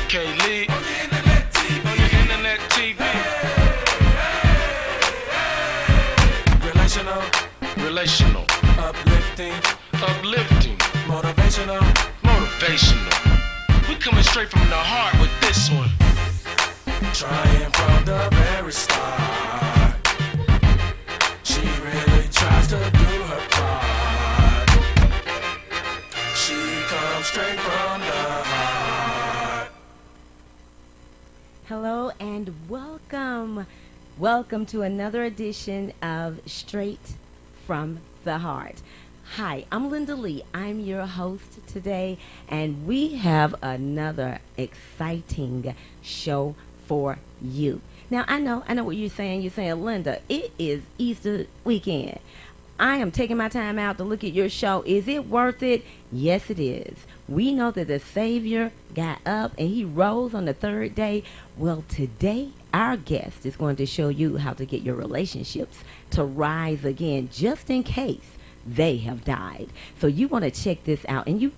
K-Lee. On the internet TV. Relational. Uplifting. Motivational. We coming straight from the heart with this one. Trying from the very start. She really tries to do her part. She comes straight from the heart. Hello and welcome. Welcome to another edition of Straight from the Heart. Hi, I'm Linda Lee. I'm your host today, and we have another exciting show for you. Now, I know what you're saying. You're saying, Linda, it is Easter weekend. I am taking my time out to look at your show. Is it worth it? Yes, it is. We know that the Savior got up and he rose on the third day. Well, today, our guest is going to show you how to get your relationships to rise again, just in case they have died. So you want to check this out, and you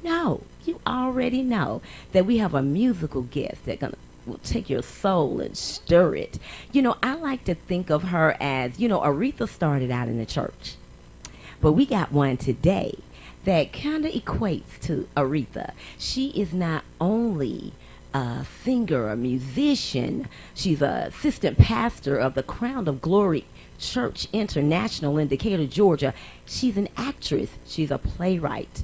already know that we have a musical guest that will take your soul and stir it. I like to think of her as, Aretha started out in the church, but we got one today that kind of equates to Aretha. She is not only a singer, a musician, she's an assistant pastor of the Crown of Glory Church International in Decatur, Georgia. She's an actress. She's a playwright.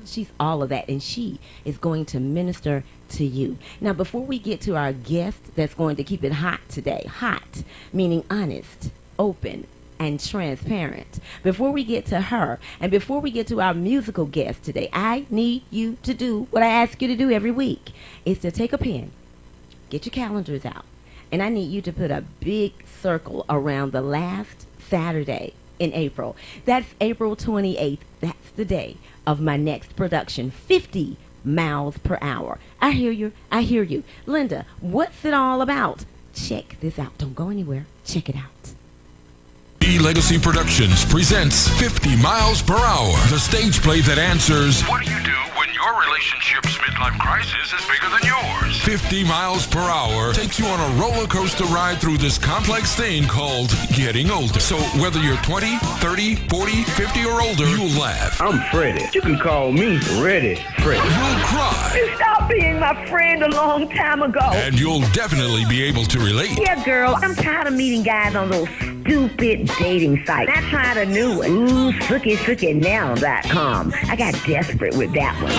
She's all of that, and she is going to minister to you. Now, before we get to our guest that's going to keep it hot today, hot meaning honest, open, and transparent. Before we get to her, and before we get to our musical guest today, I need you to do what I ask you to do every week, is to take a pen, get your calendars out, and I need you to put a big circle around the last Saturday in April. That's April 28th. That's the day of my next production, 50 miles per hour. I hear you. Linda, what's it all about? Check this out. Don't go anywhere. Check it out. Legacy Productions presents 50 Miles Per Hour, the stage play that answers, what do you do when your relationship's midlife crisis is bigger than yours? 50 Miles Per Hour takes you on a roller coaster ride through this complex thing called getting older. So whether you're 20, 30, 40, 50 or older, you'll laugh. I'm Freddie. You can call me Ready Freddie. You'll cry. You stopped being my friend a long time ago. And you'll definitely be able to relate. Yeah, girl, I'm tired of meeting guys on those stupid dating sites. I tried a new one. Ooh, SookySookyNow.com. I got desperate with that one.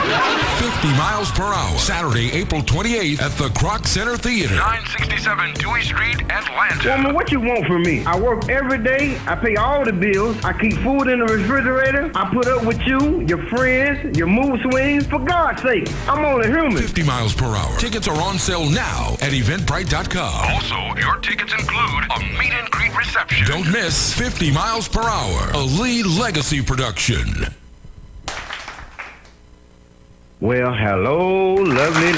50 Miles Per Hour, Saturday, April 28th at the Kroc Center Theater. 967 Dewey Street, Atlanta. Woman, what you want from me? I work every day. I pay all the bills. I keep food in the refrigerator. I put up with you, your friends, your mood swings. For God's sake, I'm only human. 50 Miles Per Hour. Tickets are on sale now at Eventbrite.com. Also, your tickets include a meet and greet reception. Don't miss 50 Miles Per Hour, a Lee Legacy production. Well, hello, lovely.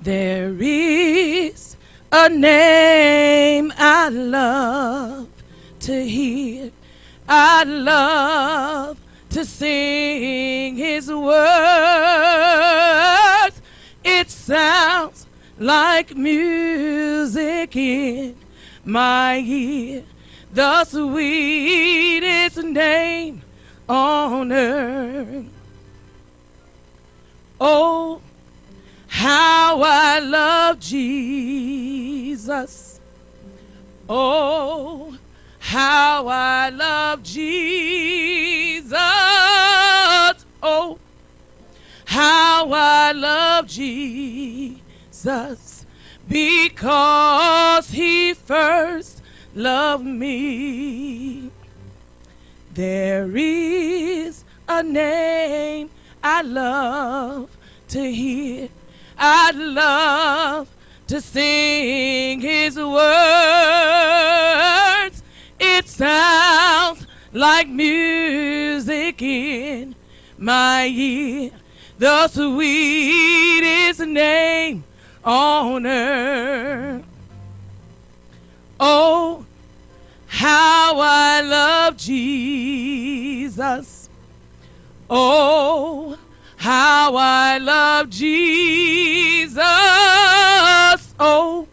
There is a name I love to hear. I love to sing his words. It sounds like music in my ear. The sweetest name on earth. Oh, how I love Jesus. Oh, how I love Jesus. Oh, how I love Jesus. Because he first loved me. There is a name I love to hear. I love to sing his words. It sounds like music in my ear. the sweetest name on earth. Oh, how I love Jesus. Oh, how I love Jesus. Oh,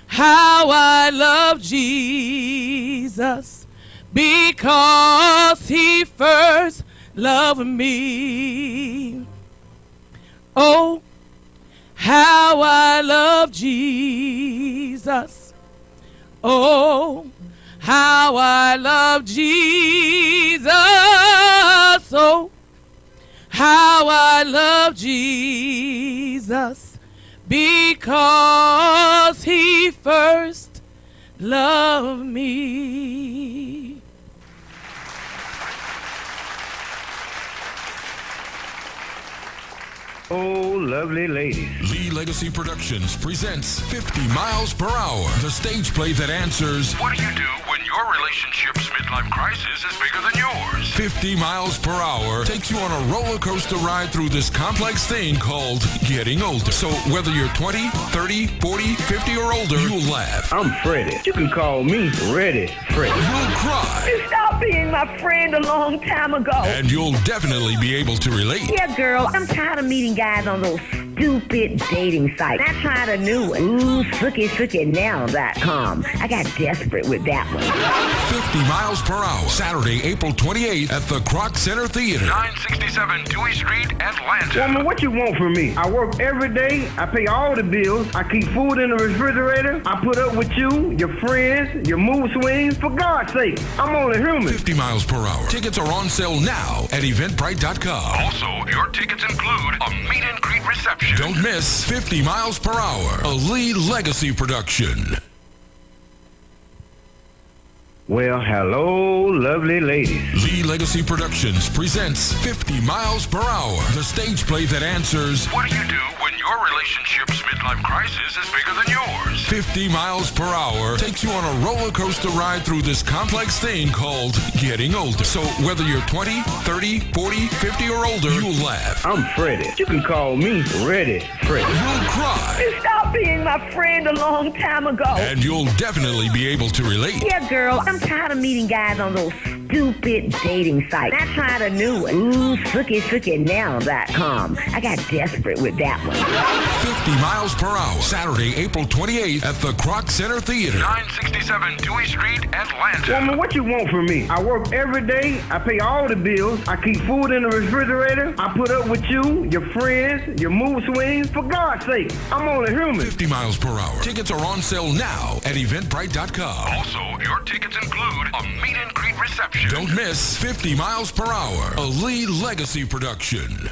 how I love Jesus, because he first loved me. Oh, how I love Jesus. Oh, how I love Jesus. Oh, how I love Jesus, because he first loved me. Oh, lovely ladies. Lee Legacy Productions presents 50 Miles Per Hour, the stage play that answers, what do you do when your relationship's midlife crisis is bigger than yours? 50 Miles Per Hour takes you on a roller coaster ride through this complex thing called getting older. So whether you're 20, 30, 40, 50 or older, you'll laugh. I'm Freddie. You can call me Ready Freddie. You'll cry. You stopped being my friend a long time ago. And you'll definitely be able to relate. Yeah, girl, I'm tired of meeting guys on those stupid dating sites. I tried a new one. Ooh, SookySookyNow.com. I got desperate with that one. 50 Miles Per Hour, Saturday, April 28th at the Kroc Center Theater. 967 Dewey Street, Atlanta. Woman, what you want from me? I work every day. I pay all the bills. I keep food in the refrigerator. I put up with you, your friends, your mood swings. For God's sake, I'm only human. 50 Miles Per Hour. Tickets are on sale now at eventbrite.com. Also, your tickets include a meet and greet reception. Don't miss 50 Miles Per Hour, a Lee Legacy production. Well, hello, lovely ladies. Lee Legacy Productions presents 50 Miles Per Hour, the stage play that answers, What do you do when your relationship's midlife crisis is bigger than yours? 50 Miles Per Hour takes you on a roller coaster ride through this complex thing called getting older. So whether you're 20, 30, 40, 50 or older, you'll laugh. I'm Freddie. You can call me Ready Freddie. You'll cry. You stopped being my friend a long time ago. And you'll definitely be able to relate. Yeah, girl, I'm tired of meeting guys on those stupid dating sites. I tried a new one. Ooh, SookySookyNow.com. I got desperate with that one. 50 Miles Per Hour, Saturday, April 28th at the Kroc Center Theater. 967 Dewey Street, Atlanta. Woman, what you want from me? I work every day. I pay all the bills. I keep food in the refrigerator. I put up with you, your friends, your mood swings. For God's sake, I'm only human. 50 Miles Per Hour. Tickets are on sale now at eventbrite.com. Also, your tickets include a meet and greet reception. Don't miss 50 Miles Per Hour, a Lee Legacy production.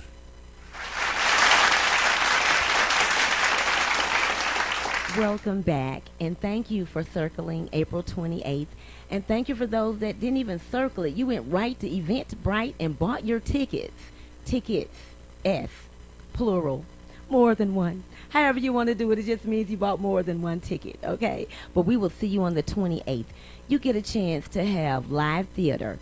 Welcome back, and thank you for circling April 28th. And thank you for those that didn't even circle it. You went right to Eventbrite and bought your tickets. Tickets, S, plural, more than one. However you want to do it, it just means you bought more than one ticket, okay? But we will see you on the 28th. You get a chance to have live theater.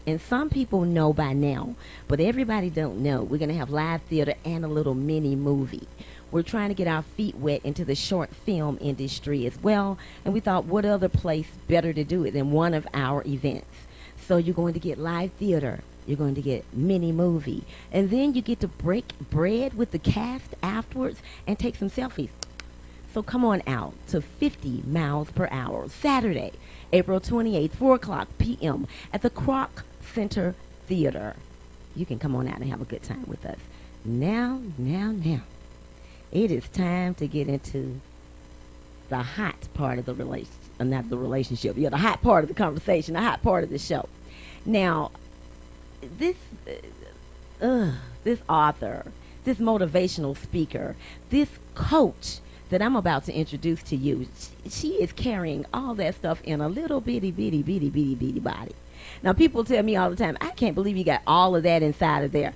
And some people know by now, but everybody don't know. We're going to have live theater and a little mini movie. We're trying to get our feet wet into the short film industry as well. And we thought, what other place better to do it than one of our events? So you're going to get live theater. You're going to get mini movie. And then you get to break bread with the cast afterwards and take some selfies. So come on out to 50 Miles Per Hour, Saturday, April 28th, 4 o'clock p.m. at the Kroc Center Theater. You can come on out and have a good time with us. Now. It is time to get into the hot part of the relationship. Yeah, the hot part of the conversation, the hot part of the show. Now, this author, this motivational speaker, this coach that I'm about to introduce to you, she is carrying all that stuff in a little bitty body. Now, people tell me all the time, I can't believe you got all of that inside of there.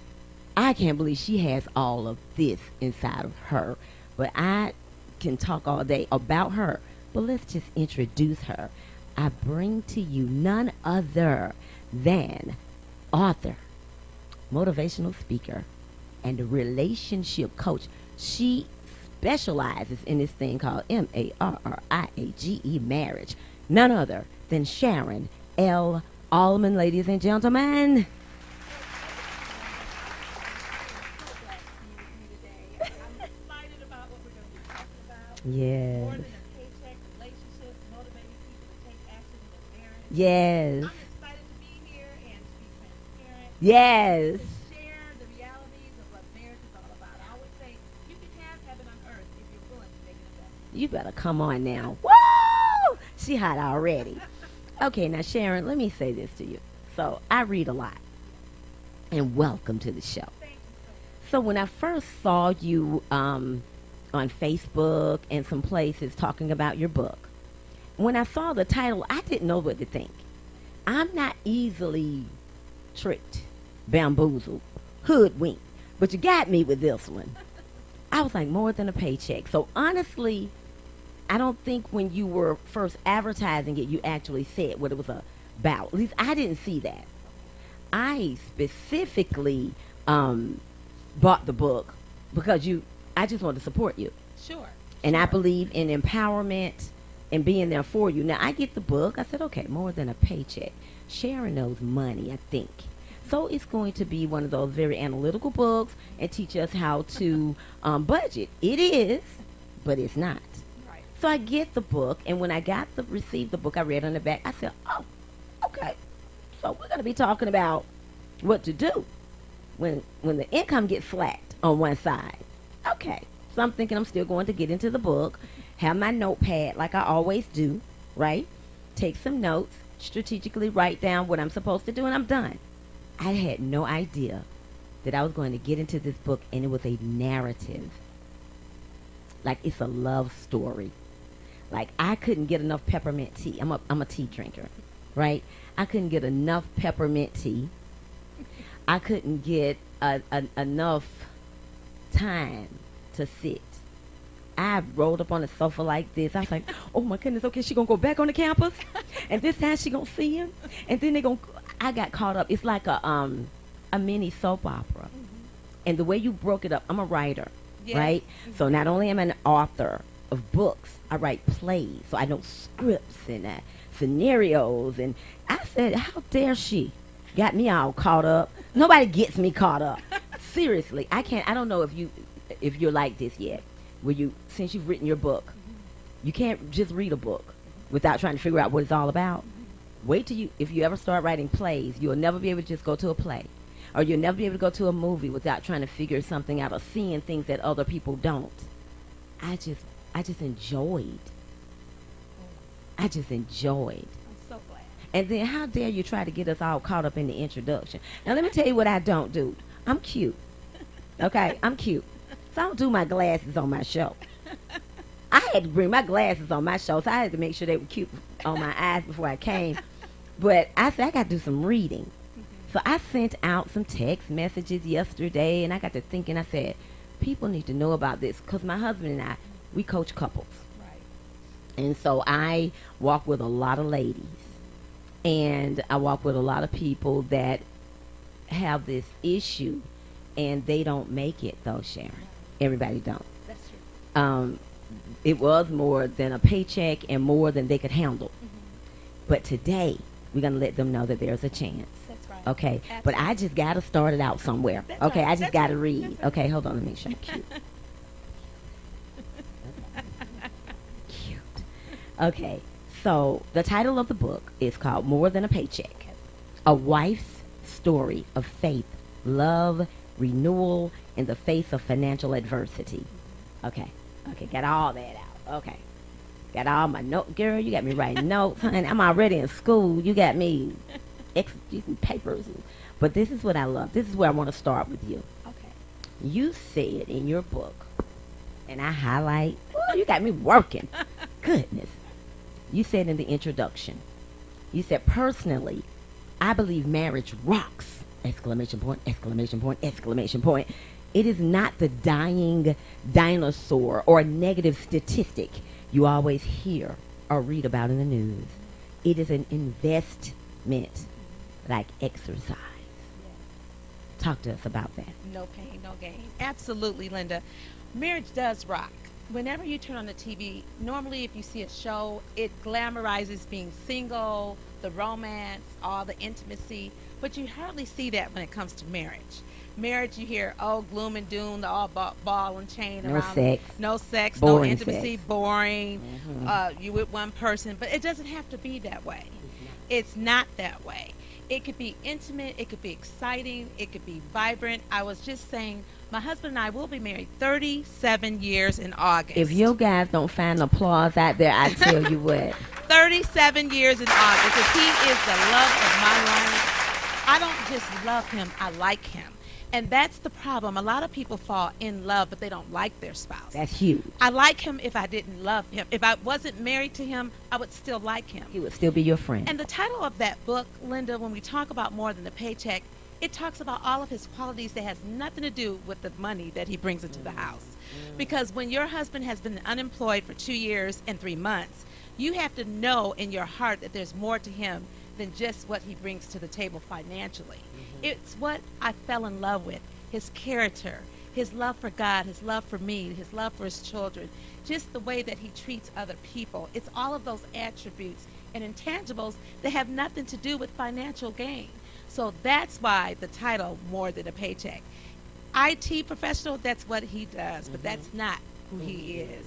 I can't believe she has all of this inside of her. But I can talk all day about her. But let's just introduce her. I bring to you none other than author, motivational speaker, and a relationship coach. She specializes in this thing called MARRIAGE, marriage. None other than Sharon L. Allman, ladies and gentlemen. Yes. Yes. Yes. You better come on now. Woo! She hot already. Okay, now Sharon, let me say this to you. So I read a lot. And welcome to the show. So when I first saw you on Facebook and some places talking about your book, when I saw the title, I didn't know what to think. I'm not easily tricked, bamboozled, hoodwinked, but you got me with this one. I was like, more than a paycheck. So honestly, I don't think when you were first advertising it, you actually said what it was about. At least I didn't see that. I specifically bought the book because I just wanted to support you. Sure. And I believe in empowerment and being there for you. Now, I get the book. I said, okay, more than a paycheck. Sharon knows money, I think. So it's going to be one of those very analytical books and teach us how to budget. It is, but it's not. Right. So I get the book, and when I received the book, I read on the back. I said, oh, okay. So we're going to be talking about what to do when the income gets slacked on one side. Okay. So I'm thinking I'm still going to get into the book, have my notepad like I always do, right? Take some notes, strategically write down what I'm supposed to do, and I'm done. I had no idea that I was going to get into this book, and it was a narrative. Like, it's a love story. Like, I couldn't get enough peppermint tea. I'm a tea drinker, right? I couldn't get enough peppermint tea. I couldn't get enough time to sit. I rolled up on the sofa like this. I was like, oh my goodness, okay, she gonna go back on the campus, and this time she gonna see him, and then I got caught up. It's like a mini soap opera. And the way you broke it up, I'm a writer, right? So not only am I an author of books, I write plays. So I know scripts and scenarios. And I said, how dare she? Got me all caught up. Nobody gets me caught up. Seriously, I don't know if you're like this yet, where since you've written your book, you can't just read a book without trying to figure out what it's all about. Wait till if you ever start writing plays, you'll never be able to just go to a play, or you'll never be able to go to a movie without trying to figure something out or seeing things that other people don't. I just enjoyed. I'm so glad. And then how dare you try to get us all caught up in the introduction? Now let me tell you what I don't do. I'm cute. Okay, I'm cute. So I don't do my glasses on my show. I had to bring my glasses on my show, so I had to make sure they were cute on my eyes before I came. But I said, I got to do some reading. So I sent out some text messages yesterday, and I got to thinking, I said, people need to know about this, because my husband and I, we coach couples. Right. And so I walk with a lot of ladies, and I walk with a lot of people that have this issue, and they don't make it, though, Sharon. Everybody don't. That's true. It was more than a paycheck and more than they could handle. But today, we're going to let them know that there's a chance. That's right. Okay? Absolutely. But I just got to start it out somewhere. That's okay? right. I just got to read. Okay, hold on. Let me make sure I'm cute. Cute. Okay. So, the title of the book is called More Than a Paycheck. A Wife's Story of Faith, Love, Renewal in the Face of Financial Adversity. Okay. Okay, got all that out. Okay. Got all my note. Girl, you got me writing notes. Honey, I'm already in school. You got me executing papers. But this is what I love. This is where I want to start with you. Okay. You said in your book, and I highlight, oh, you got me working. Goodness. You said in the introduction, you said, personally, I believe marriage rocks. Exclamation point, exclamation point, exclamation point. It is not the dying dinosaur or a negative statistic you always hear or read about in the news. It is an investment like exercise. Talk to us about that. No pain, no gain. Absolutely, Linda. Marriage does rock. Whenever you turn on the TV, normally if you see a show, it glamorizes being single, the romance, all the intimacy, but you hardly see that when it comes to marriage. Marriage, you hear, oh, gloom and doom, the all ball and chain No around. sex. No sex, Boring no intimacy, sex. boring. You with one person, but it doesn't have to be that way. It's not that way. It could be intimate, it could be exciting, it could be vibrant. I was just saying, my husband and I will be married 37 years in August. If your guys don't find applause out there, I tell you what. 37 years in August. If he is the love of my life, I don't just love him, I like him. And that's the problem. A lot of people fall in love, but they don't like their spouse. That's huge. I like him if I didn't love him. If I wasn't married to him, I would still like him. He would still be your friend. And the title of that book, Linda, when we talk about more than the paycheck, it talks about all of his qualities that has nothing to do with the money that he brings into the house. Because when your husband has been unemployed for 2 years and 3 months, you have to know in your heart that there's more to him than just what he brings to the table financially. It's what I fell in love with, his character, his love for God, his love for me, his love for his children, just the way that he treats other people. It's all of those attributes and intangibles that have nothing to do with financial gain. So that's why the title, More Than a Paycheck. IT professional, that's what he does, but that's not who he is.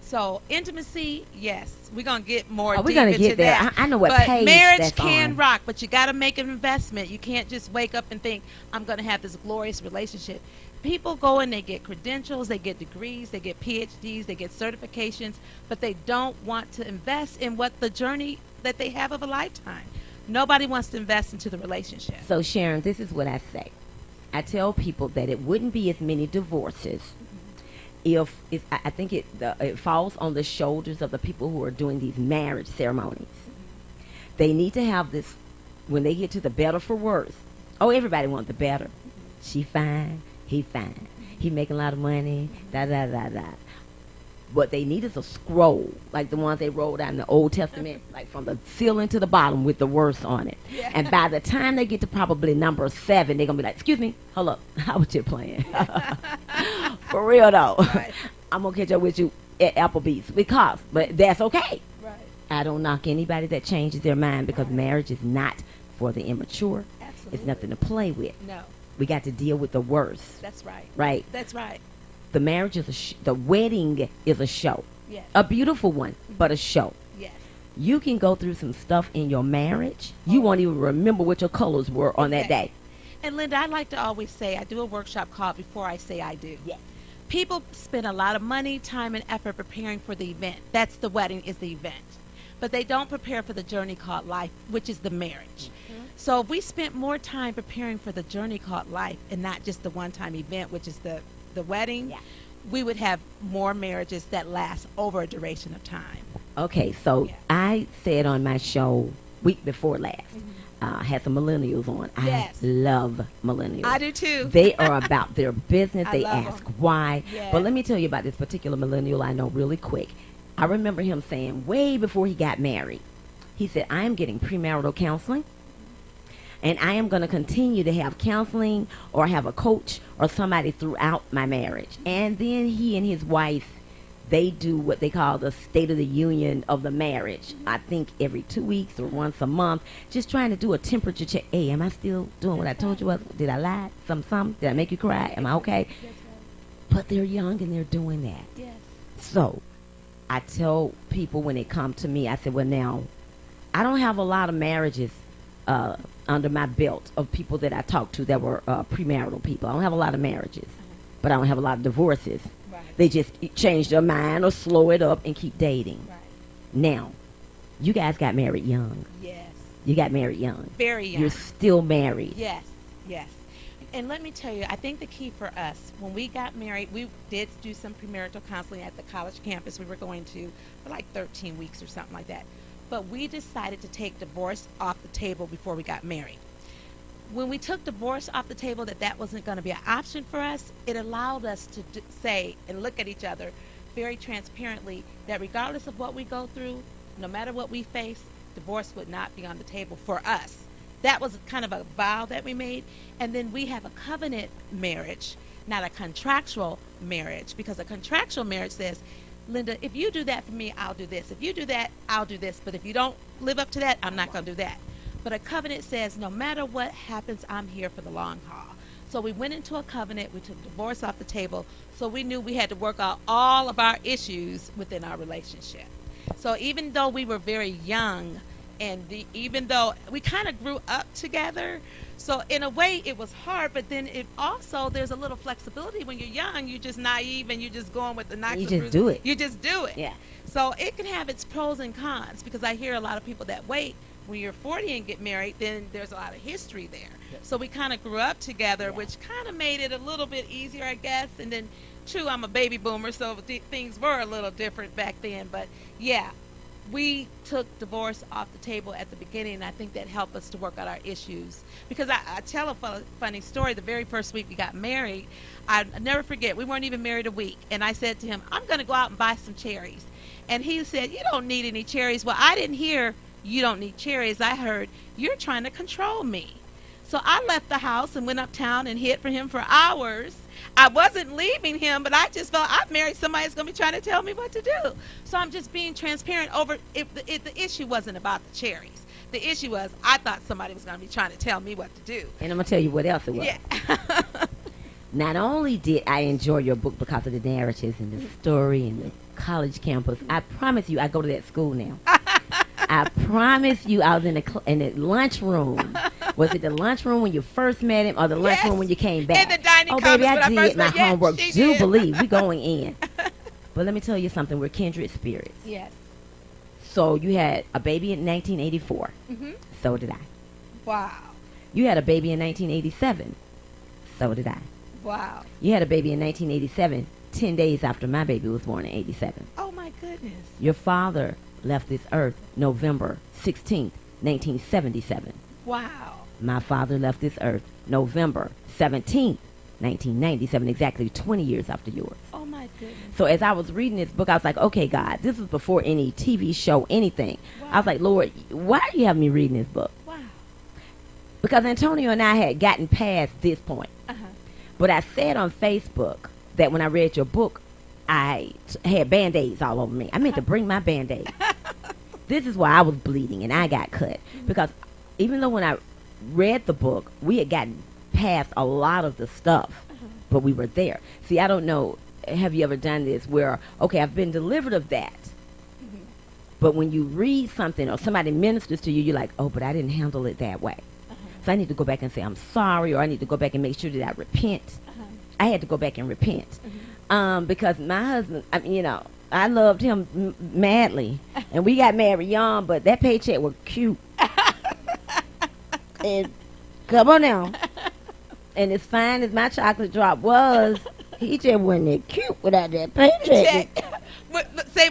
So intimacy, yes, we're gonna get more. Oh, we're deep gonna into get there. that. I know what but page marriage that's can on. rock, but you got to make an investment. You can't just wake up and think I'm gonna have this glorious relationship. People go and they get credentials, they get degrees, they get PhDs, they get certifications, but they don't want to invest in what the journey that they have of a lifetime. Nobody wants to invest into the relationship. So, Sharon, this is what I say. I tell people that it wouldn't be as many divorces if I think it falls on the shoulders of the people who are doing these marriage ceremonies. They need to have this when they get to the better for worse. Oh, everybody wants the better. She fine, he fine. He making a lot of money, da da da da. What they need is a scroll, like the ones they wrote out in the Old Testament, like from the ceiling to the bottom with the words on it. Yeah. And by the time they get to probably number 7, they're going to be like, excuse me, hold up, how was you playing? For real, though. Right. I'm going to catch up with you at Applebee's but that's okay. Right. I don't knock anybody that changes their mind because marriage is not for the immature. Absolutely. It's nothing to play with. No, We got to deal with the worst, that's right. right? That's right. The marriage is the wedding is a show. Yes. A beautiful one, but a show. Yes. You can go through some stuff in your marriage. You won't even remember what your colors were on that Okay. day. And Linda, I like to always say, I do a workshop called Before I Say I Do. Yes. People spend a lot of money, time, and effort preparing for the event. That's the wedding is the event. But they don't prepare for the journey called life, which is the marriage. So if we spent more time preparing for the journey called life and not just the one-time event, which is the wedding, Yeah. we would have more marriages that last over a duration of time. Okay, so Yeah. I said on my show week before last, had some millennials on. Yes. I love millennials. I do too. They are about their business. I They love ask 'em. why. Yes. But let me tell you about this particular millennial I know really quick. I remember him saying way before he got married, he said, I am getting premarital counseling. And I am going to continue to have counseling or have a coach or somebody throughout my marriage. And then he and his wife, they do what they call the State of the Union of the marriage. I think every 2 weeks or once a month, just trying to do a temperature check. Hey, am I still doing what I told you was? Did I lie? Some? Did I make you cry? Am I okay? But they're young and they're doing that. Yes. So I tell people when they come to me, I said, well, now, I don't have a lot of marriages under my belt of people that I talked to that were premarital people. I don't have a lot of marriages, but I don't have a lot of divorces. Right. They just change their mind or slow it up and keep dating. Right. Now, you guys got married young. Yes. You got married young. Very young. You're still married. Yes, yes. And let me tell you, I think the key for us, when we got married, we did do some premarital counseling at the college campus we were going to for like 13 weeks or something like that. But we decided to take divorce off the table before we got married. When we took divorce off the table, that wasn't going to be an option for us, it allowed us to say and look at each other very transparently that regardless of what we go through, no matter what we face, divorce would not be on the table for us. that was kind of a vow that we made. And then we have a covenant marriage, not a contractual marriage, because a contractual marriage says, Linda, if you do that for me, I'll do this. If you do that, I'll do this. But if you don't live up to that, I'm not going to do that. But a covenant says, no matter what happens, I'm here for the long haul. So we went into a covenant. We took divorce off the table. So we knew we had to work out all of our issues within our relationship. So even though we were very young, and even though we kind of grew up together, so in a way it was hard, but then it also, there's a little flexibility when you're young. You're just naive and you're just going with the knocks. You just do it. You just do it. Yeah. So it can have its pros and cons, because I hear a lot of people that wait, when you're 40 and get married, then there's a lot of history there. So we kind of grew up together, which kind of made it a little bit easier, I guess. And then, true, I'm a baby boomer, so things were a little different back then. But yeah, we took divorce off the table at the beginning, and I think that helped us to work out our issues. Because I tell a funny story. The very first week we got married, I never forget, we weren't even married a week. And I said to him, I'm going to go out and buy some cherries. And he said, you don't need any cherries. Well, I didn't hear you don't need cherries. I heard you're trying to control me. So I left the house and went uptown and hid for him for hours. I wasn't leaving him, but I just felt I've married somebody that's going to be trying to tell me what to do. So I'm just being transparent over if the issue wasn't about the cherries. The issue was I thought somebody was going to be trying to tell me what to do. And I'm going to tell you what else it was. Yeah. Not only did I enjoy your book because of the narratives and the story and the college campus, I promise you I go to that school now. I promise you I was in the lunchroom. Was it the lunchroom when you first met him, or the lunchroom when you came back? In the dining oh, baby, commons I when I did first my met. Yes, homework. she Do did. believe we going in. But let me tell you something. We're kindred spirits. Yes. So you had a baby in 1984. Mm-hmm. So did I. Wow. You had a baby in 1987. So did I. Wow. You had a baby in 1987, 10 days after my baby was born in 87. Oh, my goodness. Your father left this earth November 16th, 1977. Wow. My father left this earth November 17th, 1997, exactly 20 years after yours. Oh, my goodness. So as I was reading this book, I was like, okay, God, this was before any TV show, anything. Wow. I was like, Lord, why are you having me reading this book? Wow. Because Antonio and I had gotten past this point. Uh-huh. But I said on Facebook that when I read your book, I had Band-Aids all over me. I meant to bring my Band-Aid. This is why I was bleeding and I got cut. Because even though when I read the book, we had gotten past a lot of the stuff, but we were there. See, I don't know, have you ever done this where, okay, I've been delivered of that, but when you read something or somebody ministers to you, you're like, oh, but I didn't handle it that way. So I need to go back and say I'm sorry, or I need to go back and make sure that I repent. I had to go back and repent because my husband, I mean, I loved him madly, and we got married young, but that paycheck was cute. And come on now. And as fine as my chocolate drop was, he just wasn't that cute without that paycheck. Say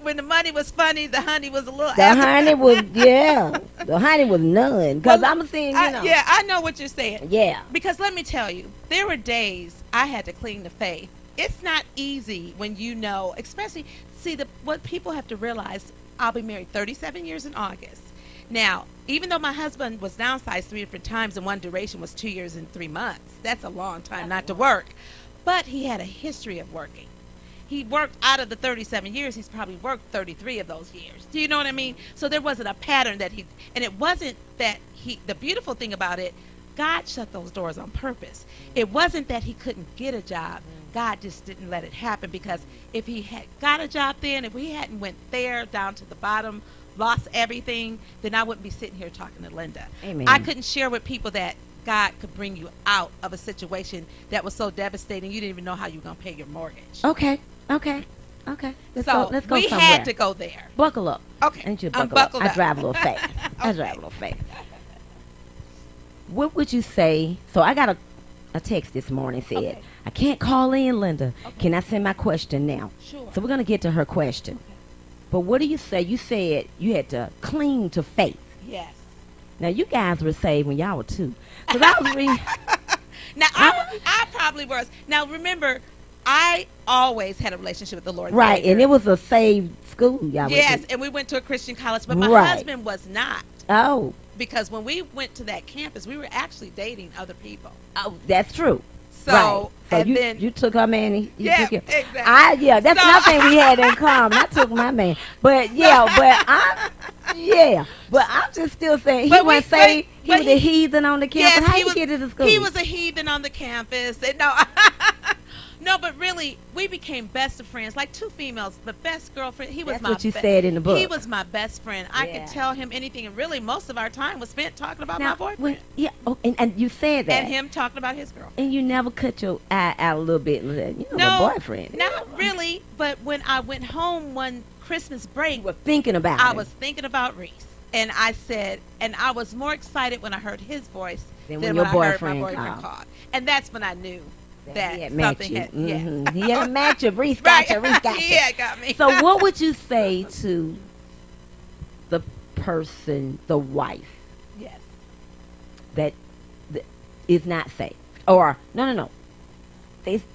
when the money was funny, the honey was a little. The honey was, the honey was none. Because I'm saying, Yeah, I know what you're saying. Yeah. Because let me tell you, there were days I had to cling to faith. It's not easy when especially, what people have to realize, I'll be married 37 years in August. Now, even though my husband was downsized 3 different times and one duration was 2 years and 3 months, that's a long time not to work. But he had a history of working. He worked out of the 37 years, he's probably worked 33 of those years. Do you know what I mean? So there wasn't a pattern and it wasn't that the beautiful thing about it, God shut those doors on purpose. It wasn't that he couldn't get a job. God just didn't let it happen, because if he had got a job then, if we hadn't went there down to the bottom, lost everything, then I wouldn't be sitting here talking to Linda. Amen. I couldn't share with people that God could bring you out of a situation that was so devastating you didn't even know how you were going to pay your mortgage. Okay. Let's go we somewhere. had to go there. Buckle up. Okay. I need you to I'm buckle up. buckled I drive a little fast. What would you say? So I got a text this morning said, Okay. I can't call in, Linda. Okay. Can I send my question now? Sure. So we're going to get to her question. Okay. But what do you say? You said you had to cling to faith. Yes. Now, you guys were saved when y'all were 2. Because I was reading. Now, I probably was. Now, remember, I always had a relationship with the Lord. Right, Savior. and it was a saved school, y'all. Yes, and we went to a Christian college, but my Right. husband was not. Oh, Because when we went to that campus, we were actually dating other people. oh, that's true. So, right. So and you, then you took her man. You Yeah, took him. exactly. That's So- another thing we had in common. I took my man, but but I'm just still saying he But we- wasn't saved. but- He but was a heathen on the campus. Yes, How he you was- get into school? he was a heathen on the campus. And no, no, but really, we became best of friends, like two females, the best girlfriend. He was That's my what you be- said in the book. He was my best friend. I Yeah. could tell him anything, and really, most of our time was spent talking about my boyfriend and you said that, and him talking about his girl. and you never cut your eye out a little bit. And said, you know, my boyfriend. Not really. But when I went home one Christmas break, You were thinking about I it. was thinking about Reese. And I said, and I was more excited when I heard his voice Then than when when your I heard my boyfriend boyfriend called. called. And that's when I knew that he had matched something you. had, yes. Mhm. He had a match you. Reese got you. Reese got you. Yeah, got me. So what would you say to the person, the wife, Yes. that is not saved? Or, no.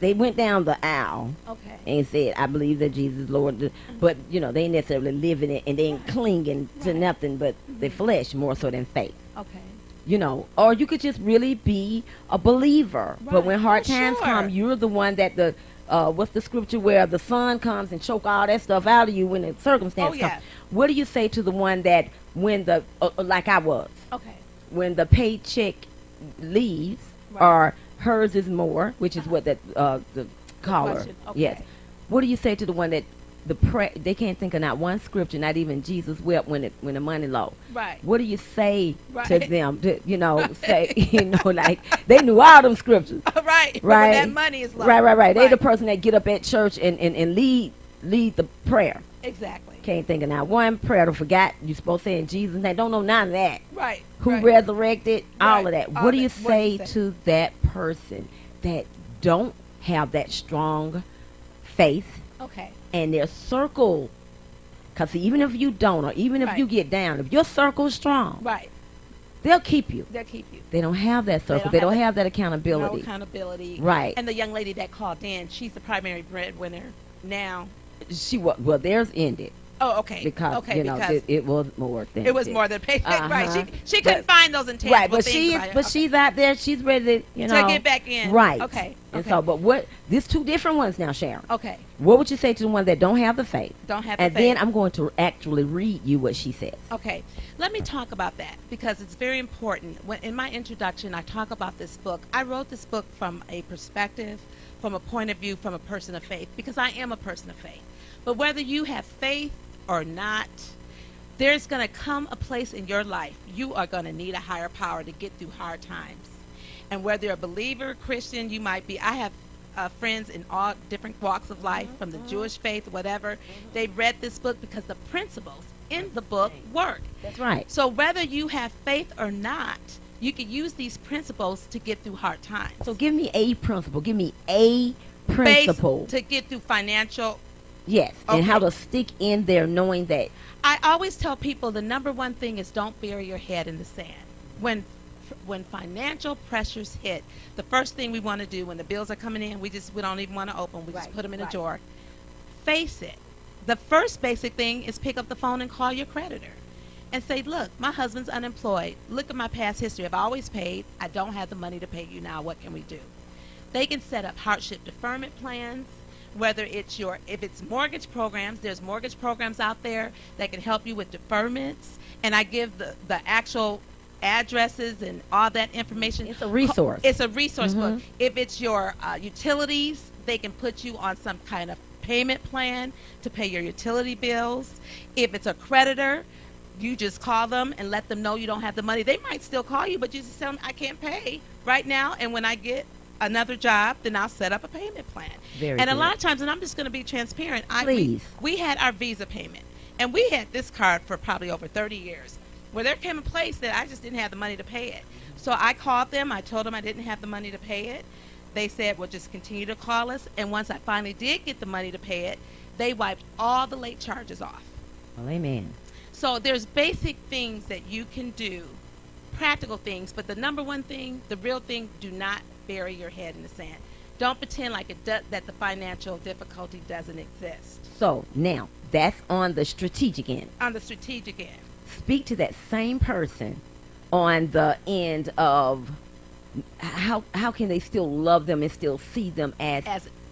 They went down the aisle Okay. and said, I believe that Jesus is Lord. But, they ain't necessarily living it, and they ain't clinging to nothing but their flesh more so than faith. Okay. Or you could just really be a believer. But when hard Oh, times sure. come, you're the one that what's the scripture where the sun comes and choke all that stuff out of you when the circumstance Oh, yeah. comes. What do you say to the one that when like I was, Okay. when the paycheck leaves, Right. or hers is more, which is what the caller, question, okay. yes. What do you say to the one that they can't think of not one scripture, not even Jesus wept when the money low? Right. What do you say to Right. them? Say, like they knew all them scriptures. Right. But Right. when that money is low. Right. They the Right. person that get up at church and lead the prayer. Exactly. Can't think of not one prayer. Don't forgot you supposed to say in Jesus' name. Don't know none of that. Right. Who right. resurrected? All Right. of that. All What do you that. What do you say say? to that person that don't have that strong faith Okay. and their circle? Because even if you don't, or even if Right. you get down, if your circle is strong, Right. they'll keep you. They'll keep you. They don't have that circle. don't They have don't that- have that No accountability. accountability. Right. And the young lady that called in, she's the primary breadwinner now. Well, theirs ended Oh, okay. because okay, because because it was more than it was this. more than paycheck. Right. Uh-huh. She couldn't find those intangible Right, but things. about it. Okay. she's out there. She's ready to To get back in. Right. Okay. And okay. so, but there's two different ones now, Sharon. Okay. What would you say to the one that don't have the faith? Don't have the And faith. then I'm going to actually read you what she says. Okay, let me talk about that because it's very important. When in my introduction, I talk about this book. I wrote this book from a perspective, from a point of view, from a person of faith, because I am a person of faith. But whether you have faith or not, there's going to come a place in your life you are going to need a higher power to get through hard times. And whether you're a believer, Christian, you might be. I have friends in all different walks of life, from the Jewish faith, whatever. They've read this book because the principles in the book work. That's right. So whether you have faith or not, you can use these principles to get through hard times. So give me a principle. Give me a principle. To get through financial. Yes, and how Okay. to stick in there knowing that. I always tell people the number one thing is don't bury your head in the sand. When financial pressures hit, the first thing we want to do when the bills are coming in, we don't even want to open. We just Right, put them in a right. drawer. Face it. The first basic thing is pick up the phone and call your creditor and say, look, my husband's unemployed. Look at my past history. I've always paid. I don't have the money to pay you now. What can we do? They can set up hardship deferment plans. Whether it's if it's mortgage programs, there's mortgage programs out there that can help you with deferments. And I give the actual addresses and all that information. It's a resource. It's a resource book. If it's your utilities, they can put you on some kind of payment plan to pay your utility bills. If it's a creditor, you just call them and let them know you don't have the money. They might still call you, but you just tell them, I can't pay right now. And when I get another job, then I'll set up a payment plan. Very and a good. lot of times, and I'm just going to be transparent, Please. we had our Visa payment, and we had this card for probably over 30 years, where there came a place that I just didn't have the money to pay it. So I called them. I told them I didn't have the money to pay it. They said, well, just continue to call us. And once I finally did get the money to pay it, they wiped all the late charges off. Well, amen. So there's basic things that you can do, practical things, but the number one thing, the real thing, do not bury your head in the sand. Don't pretend like that the financial difficulty doesn't exist. So now that's on the strategic end. On the strategic end. Speak to that same person on the end of how can they still love them and still see them as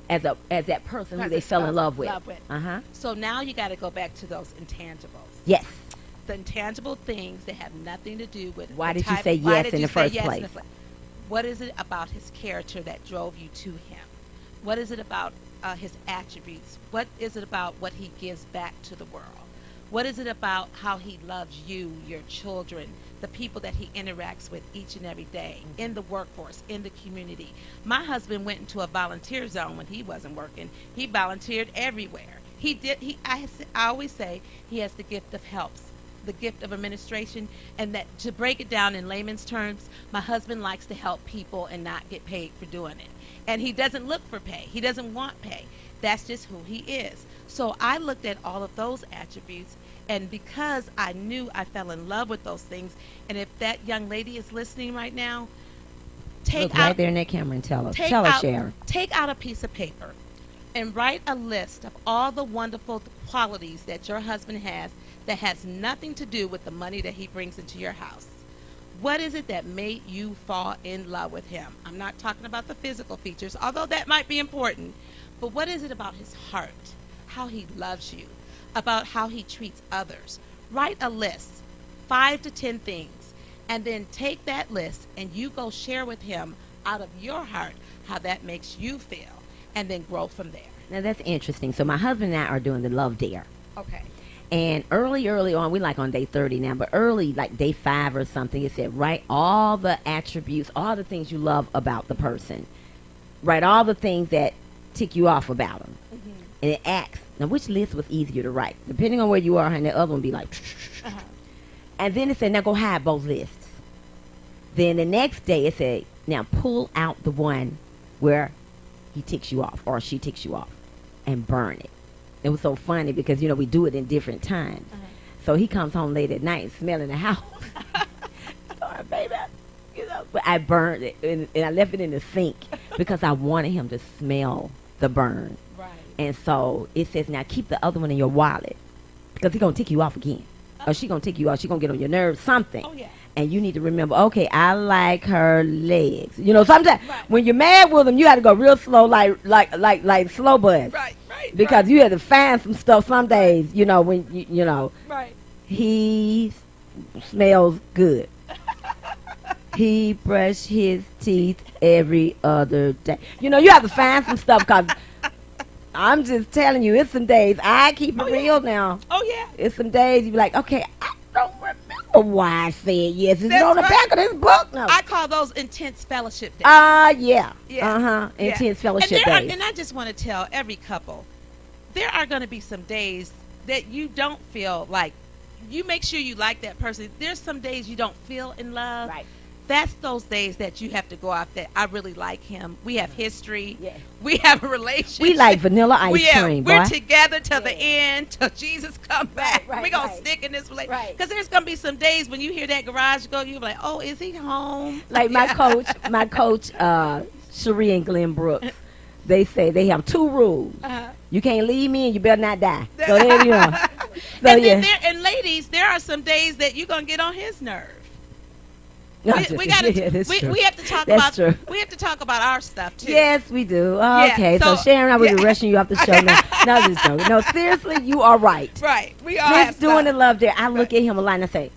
that person who they fell in love with. So now you got to go back to those intangibles. Yes. The intangible things that have nothing to do with why did you say yes in the first place? What is it about his character that drove you to him? What is it about his attributes? What is it about what he gives back to the world? What is it about how he loves you, your children, the people that he interacts with each and every day, in the workforce, in the community? My husband went into a volunteer zone when he wasn't working. He volunteered everywhere. I always say he has the gift of helps, the gift of administration, and that, to break it down in layman's terms, my husband likes to help people and not get paid for doing it. And he doesn't look for pay. He doesn't want pay. That's just who he is. So I looked at all of those attributes, and because I knew I fell in love with those things, and if that young lady is listening right now, look right there in that camera and tell her, Sharon. Take out a piece of paper and write a list of all the wonderful qualities that your husband has that has nothing to do with the money that he brings into your house. What is it that made you fall in love with him? I'm not talking about the physical features, although that might be important, but what is it about his heart, how he loves you, about how he treats others? Write a list, 5 to 10 things, and then take that list and you go share with him out of your heart how that makes you feel, and then grow from there. Now that's interesting. So my husband and I are doing the Love Dare. Okay. And early on, we like on day 30 now, but early, like day 5 or something, it said, write all the attributes, all the things you love about the person. Write all the things that tick you off about them. Mm-hmm. And it asks, now which list was easier to write? Depending on where you are, and the other one be like, and then it said, now go hide both lists. Then the next day it said, now pull out the one where he ticks you off or she ticks you off and burn it. It was so funny because, we do it in different times. So he comes home late at night smelling the house. Sorry, baby. But I burned it and I left it in the sink because I wanted him to smell the burn. Right. And so it says, now keep the other one in your wallet because he's going to tick you off again. Or she's going to tick you off. She's going to get on your nerves, something. Oh, yeah. And you need to remember, okay, I like her legs. Sometimes when you're mad with them, you got to go real slow, like slow buzz. Right. Because you have to find some stuff some days, when Right. He smells good. He brush his teeth every other day. You have to find some stuff because I'm just telling you, it's some days I keep it real now. Oh yeah. It's some days you be like, okay, I don't remember why I said yes. It's on the back of this book now. I call those intense fellowship days. Yeah. Intense fellowship days. And I just want to tell every couple, there are going to be some days that you don't feel like, you make sure you like that person. There's some days you don't feel in love. Right. That's those days that you have to go out there. I really like him. We have history. Yeah. We have a relationship. We like vanilla ice cream, We're boy. together till the end, till Jesus come back. We're going to stick in this relationship. Right. Because there's going to be some days when you hear that garage go, you're like, oh, is he home? Like my coach, Cherie and Glenn Brooks, they say they have 2 rules. You can't leave me and you better not die. So there And ladies, there are some days that you're going to get on his nerve. We have to talk about our stuff too. Yes, we do. Okay, so Sharon, I was rushing you off the show now. No, just joking. No, seriously, you are right. Right, we are. Since doing the Love Dare, I look at him a lot and I say,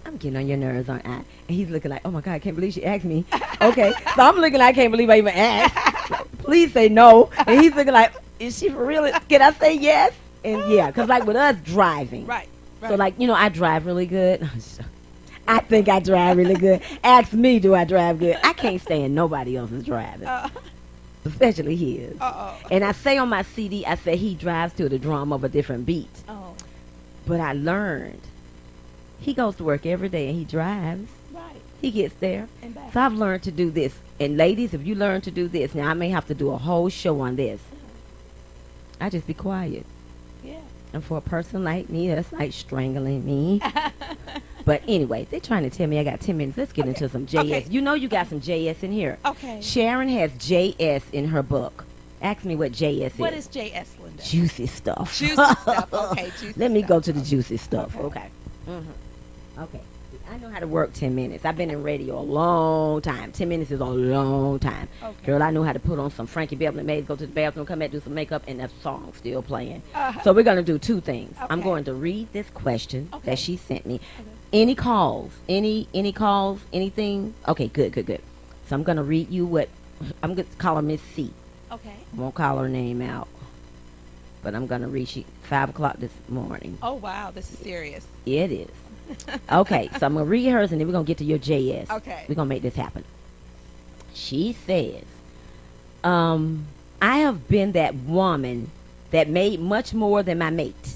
I'm getting on your nerves, aren't I? And he's looking like, oh my God, I can't believe she asked me. Okay, so I'm looking like I can't believe I even asked. Like, please say no. And he's looking like, is she for real? Can I say yes? And yeah, because like with us driving. Right. So like, I drive really good. I think I drive really good. Ask me, do I drive good? I can't stand nobody else's driving, especially his. And I say on my CD, I say he drives to the drum of a different beat. Oh. But I learned he goes to work every day and he drives. Right. He gets there. And back. So I've learned to do this. And ladies, if you learn to do this, now I may have to do a whole show on this. I just be quiet. Yeah. And for a person like me, that's like strangling me. But anyway, they're trying to tell me I got 10 minutes. Let's get into some JS. Okay. You know you got some JS in here. Okay. Sharon has JS in her book. Ask me what JS What is. is JS, Linda? Juicy stuff. Juicy stuff. Okay, juicy Let me stuff. go to the juicy stuff. Okay. Okay. Okay. I know how to work 10 minutes. I've been in radio a long time. 10 minutes is a long time. Okay. Girl, I know how to put on some Frankie Beverly Mays, go to the bathroom, come back, do some makeup, and that song's still playing. So we're going to do two things. I'm Okay. going to read this question Okay. that she sent me. Any calls? Any calls? Anything? Okay, good. So I'm going to read you what, I'm going to call her Miss C. Okay. I won't call her name out. But I'm going to read 5 o'clock this morning. Oh, wow. This is serious. It is. Okay, so I'm going to read hers and then we're going to get to your JS. Okay. We're going to make this happen. She says, I have been that woman that made much more than my mate.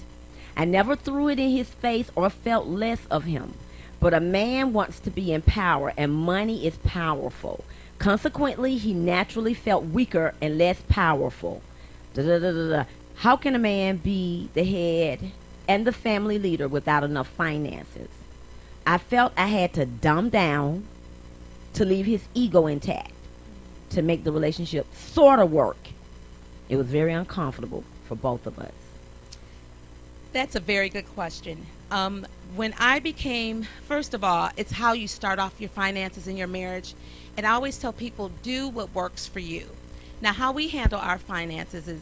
I never threw it in his face or felt less of him. But a man wants to be in power, and money is powerful. Consequently, he naturally felt weaker and less powerful. How can a man be the head and the family leader without enough finances? I felt I had to dumb down to leave his ego intact to make the relationship sort of work. It was very uncomfortable for both of us. That's a very good question. When I became, first of all, it's how you start off your finances in your marriage. And I always tell people, do what works for you. Now, how we handle our finances is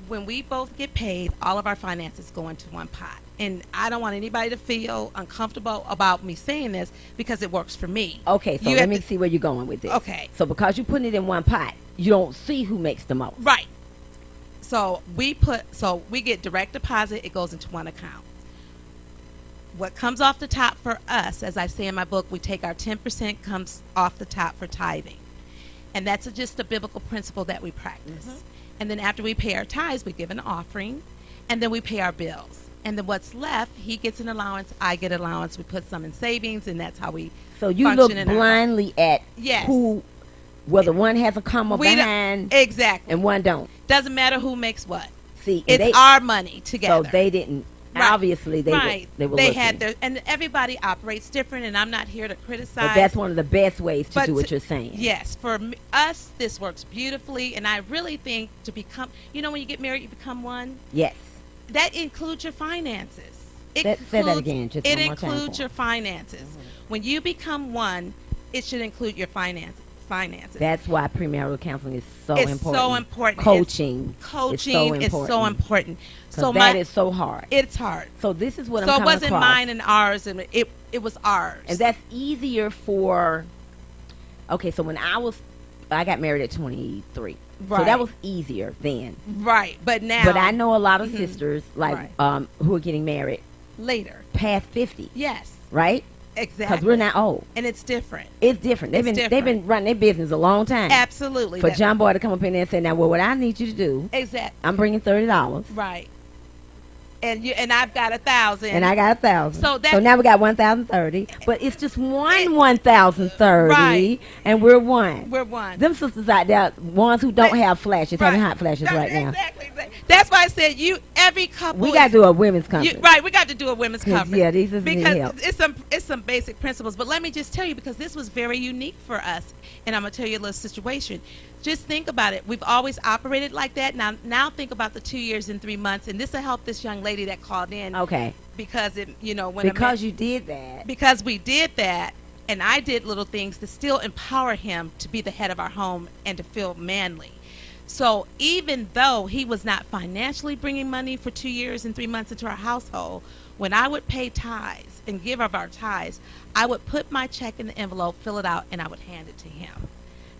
when we both get paid, all of our finances go into one pot. And I don't want anybody to feel uncomfortable about me saying this because it works for me. Okay, so You let have me to- see where you're going with this. Okay. So because you're putting it in one pot, you don't see who makes the most. Right. So we get direct deposit, it goes into one account. What comes off the top for us, as I say in my book, we take our 10% comes off the top for tithing. And that's just a biblical principle that we practice. And then after we pay our tithes, we give an offering, and then we pay our bills. And then what's left, he gets an allowance, I get allowance. We put some in savings, and that's how we So you function look in our- blindly at Yes. who, whether one has a comma We don't- behind Exactly. and one don't. Doesn't matter who makes what. See, and It's our money together. so they didn't. Right. Obviously, they right. were They looking. had their, and everybody operates different, and I'm not here to criticize. But that's one of the best ways to But do what to- you're saying. Yes, for us, this works beautifully, and I really think to become, when you get married, you become one. Yes. That includes your finances. Say that again, just it one more time includes for your finances. When you become one, it should include your finances. That's why premarital counseling is so It's important. so important. Coaching. Coaching is so important. So that is so hard. It's hard. So this is what So I'm it coming wasn't across. mine and ours, and it was ours. And that's easier for. Okay, so when I got married at 23. So Right. that was easier then. right, but now. But I know a lot of sisters like Right. who are getting married later. past 50, Yes, right? exactly. Because we're not old. and it's different. It's different. They've It's been running their business a long time. Absolutely. For John Boy to come up in there and say, now, well, what I need you to do, Exactly. I'm bringing $30, Right. And I've got 1,000. and I got 1,000. So that- so now we got 1,030, but it's just one 1,030, Right. and we're one. We're one. Them sisters out there, ones who don't have flashes, having Right. hot flashes right now. Exactly. That's why I said every couple. We got to do a women's You, conference. right, we got to do a women's 'Cause, conference. yeah, these sisters need because help. it's some basic principles. But let me just tell you, because this was very unique for us, and I'm gonna tell you a little situation. Just think about it. We've always operated like that. Now think about the 2 years and 3 months, and this will help this young lady that called in. Okay. Because it, when Because you did that. because we did that, and I did little things to still empower him to be the head of our home and to feel manly. So even though he was not financially bringing money for 2 years and 3 months into our household, when I would pay tithes and give of our tithes, I would put my check in the envelope, fill it out, and I would hand it to him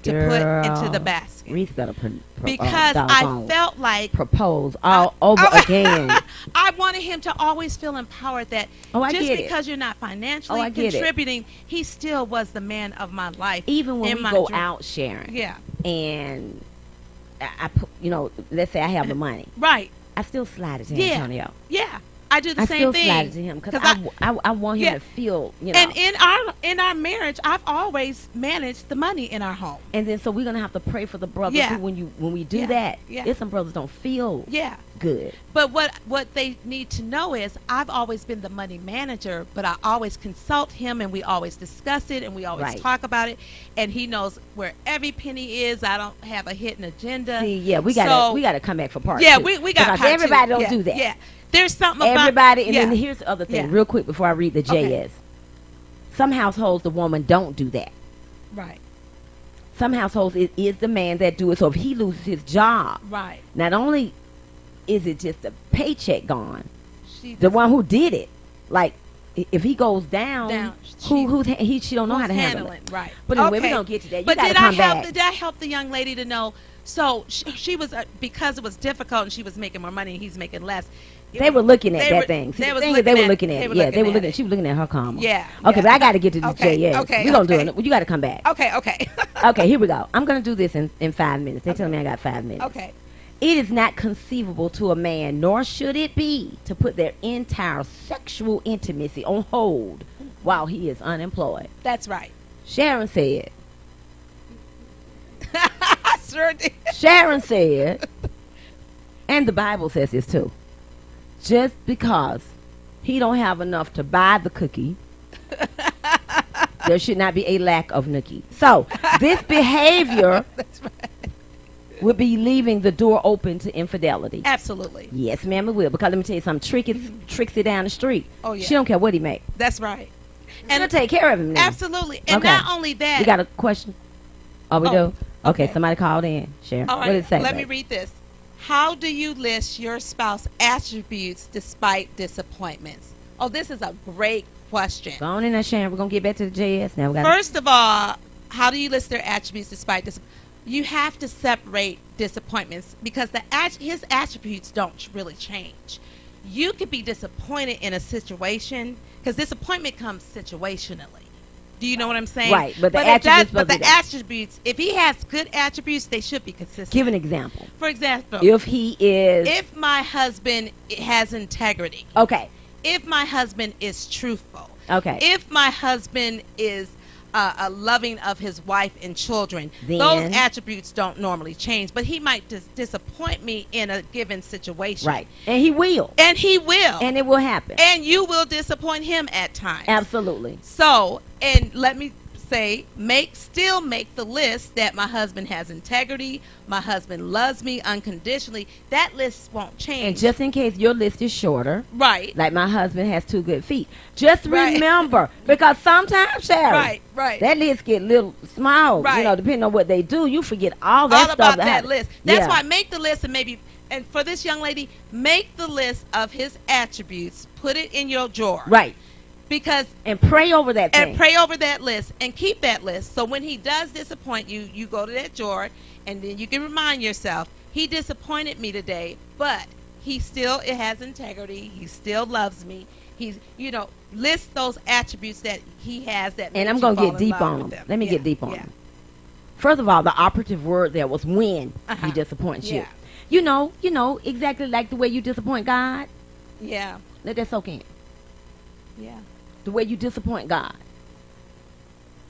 to put into the basket. Reese got to Because I felt like propose all over again. I wanted him to always feel empowered that I just get it. because you're not financially I get it. contributing, he still was the man of my life. Even when in we my go dream. out sharing, Yeah. and I put, let's say I have the money, Right. I still slide it to Yeah. Antonio. Yeah. I do the I same still thing. slide it to him because 'Cause I want him yeah. to feel, you know. And in our marriage, I've always managed the money in our home. And then so we're gonna have to pray for the brothers Yeah. who, when we do Yeah. that, Yeah. there's some brothers don't feel Yeah. good. But what they need to know is I've always been the money manager, but I always consult him and we always discuss it and we always Right. talk about it, and he knows where every penny is. I don't have a hidden agenda. See, yeah, we So- gotta come back for part Yeah, two. we got because part everybody two. don't Yeah, do that. Yeah, there's something about Everybody, and yeah. then here's the other thing, Yeah. real quick before I read the Okay. JS. Some households, the woman don't do that. Right, Some households, it is the man that do it. So if he loses his job, right. not only is it just a paycheck gone, She the does- one who did it, like if he goes down, she don't know how who's to handle handling, it. right? But anyway, Okay. we're gonna get to that. You But gotta did I come help? back. Did I help the young lady to know? So she was because it was difficult and she was making more money and he's making less. They were looking at They that were- thing. See, they the was thing is, looking they were at- looking they at it. were Yeah, looking they were at looking. it. She was looking at her karma. Yeah, Okay, yeah. but I got to get to the Okay, JS. okay, We're gonna do okay. it. You got to come back. Okay. Okay, here we go. I'm gonna do this in 5 minutes. They telling me I got 5 minutes. Okay. It is not conceivable to a man, nor should it be, to put their entire sexual intimacy on hold while he is unemployed. That's right. Sharon said. I sure did. Sharon said, and the Bible says this too. Just because he don't have enough to buy the cookie, there should not be a lack of nookie. So this behavior would be leaving the door open to infidelity. Absolutely. Yes, ma'am, it will. Because let me tell you something. Tricks it down the street. Oh, yeah. She don't care what he make. That's right. She'll take care of him now. Absolutely. And Okay. not only that. You got a question? Oh, we Oh, do? Okay, okay. somebody called in. Sharon. All What did right. it say? Let me babe? read this. How do you list your spouse attributes despite disappointments? Oh, this is a great question. Go on in there, Sharon. We're going to get back to the JS now. We got First of all, how do you list their attributes despite disappointments? You have to separate disappointments because his attributes don't really change. You could be disappointed in a situation because disappointment comes situationally. Do you know what I'm saying? Right, but the it attributes does- supposed but to the be that. attributes, if he has good attributes, they should be consistent. Give an example. For example, If he is... if my husband has integrity, Okay. if my husband is truthful, Okay. if my husband is a loving of his wife and children, Then- those attributes don't normally change. But he might disappoint me in a given situation. Right. And he will. And he will. And it will happen. And you will disappoint him at times. Absolutely. So, and let me say, still make the list that my husband has integrity, my husband loves me unconditionally. That list won't change. And just in case your list is shorter, right. like my husband has 2 good feet, just Right. remember, because sometimes, Sharon, Right. that list get little small, Right. you know, depending on what they do, you forget all that All stuff. about that that happens. list. That's Yeah. why make the list and for this young lady, make the list of his attributes, put it in your drawer. Right. Because And pray over that thing. and pray over that list and keep that list. So when he does disappoint you, you go to that drawer and then you can remind yourself, he disappointed me today, but he still has integrity. He still loves me. He's, list those attributes that he has that And makes I'm you going to fall get in deep love on with them. him. Let me Yeah, get deep on yeah. them. First of all, the operative word there was when Uh-huh. he disappoints you. Yeah. You know, exactly like the way you disappoint God. Yeah. Let that soak in. Yeah. The way you disappoint God.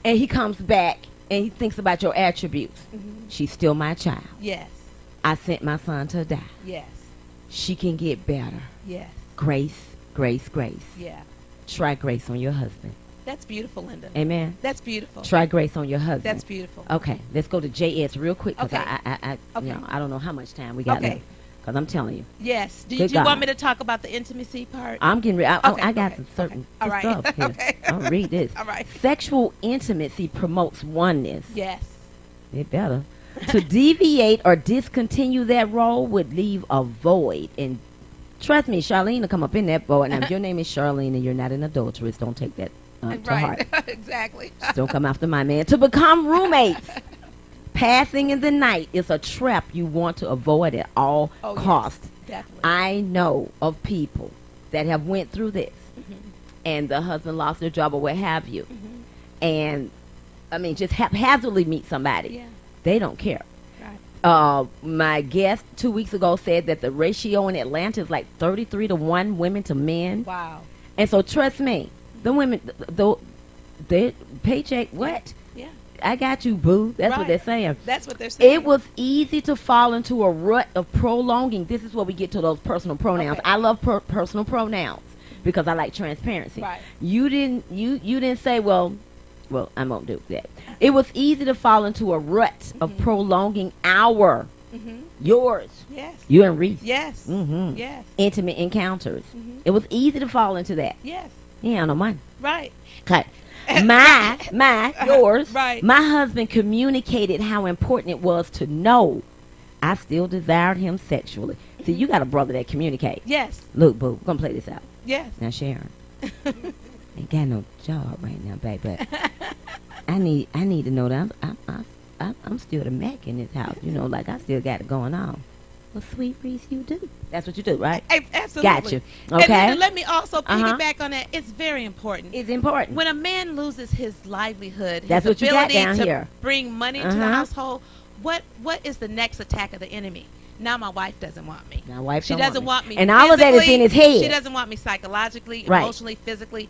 And he comes back and he thinks about your attributes. Mm-hmm. She's still my child. Yes. I sent my son to die. Yes. She can get better. Yes. Grace, grace, grace. Yeah. Try grace on your husband. That's beautiful, Linda. Amen. That's beautiful. Try grace on your husband. That's beautiful. Okay, let's go to JS real quick because Okay. I Okay. I don't know how much time we got Okay. left. Because I'm telling you, Yes. Do Good you want God. me to talk about the intimacy part? I'm getting ready. Okay, I got okay, some certain okay. All right. stuff here. Okay. I'll read this. All right. Sexual intimacy promotes oneness. Yes. It better. To deviate or discontinue that role would leave a void. And trust me, Charlene will come up in that void. Now, if your name is Charlene and you're not an adulteress, don't take that to heart. Right. Exactly. Just don't come after my man. To become roommates. Passing in the night is a trap you want to avoid at all Oh, yes. costs. Definitely. I know of people that have went through this, and the husband lost their job or what have you, and I mean just haphazardly meet somebody. Yeah. They don't care. Right. My guest 2 weeks ago said that the ratio in Atlanta is like 33 to 1 women to men. Wow. And so trust me, the women, the paycheck, what? Yeah. I got you, boo. That's what Right. they're saying. That's what they're saying. It was easy to fall into a rut of prolonging. This is where we get to those personal pronouns. Okay. I love personal pronouns because I like transparency. Right. You didn't say, well, I won't do that. It was easy to fall into a rut of prolonging our, yours, Yes. you and Reese, Yes. Mhm. Yes. intimate encounters. It was easy to fall into that. Yes. He ain't no money. Right. Okay. Yours. Right. My husband communicated how important it was to know I still desired him sexually. See, you got a brother that communicates. Yes. Look, boo, we're gonna play this out. Yes. Now, Sharon, ain't got no job right now, baby. I need to know that I'm still the Mac in this house. You know, like I still got it going on. Well, sweet Reese, you do. That's what you do, right? Absolutely. Got you. And Okay. then let me also piggyback on that. It's very important. It's important. When a man loses his livelihood, That's his what you got ability down to here. bring money into the household, what is the next attack of the enemy? Now my wife doesn't want me. My wife She don't doesn't want want me. And all of that is in his physically. She head. doesn't want me psychologically, Right. emotionally, physically.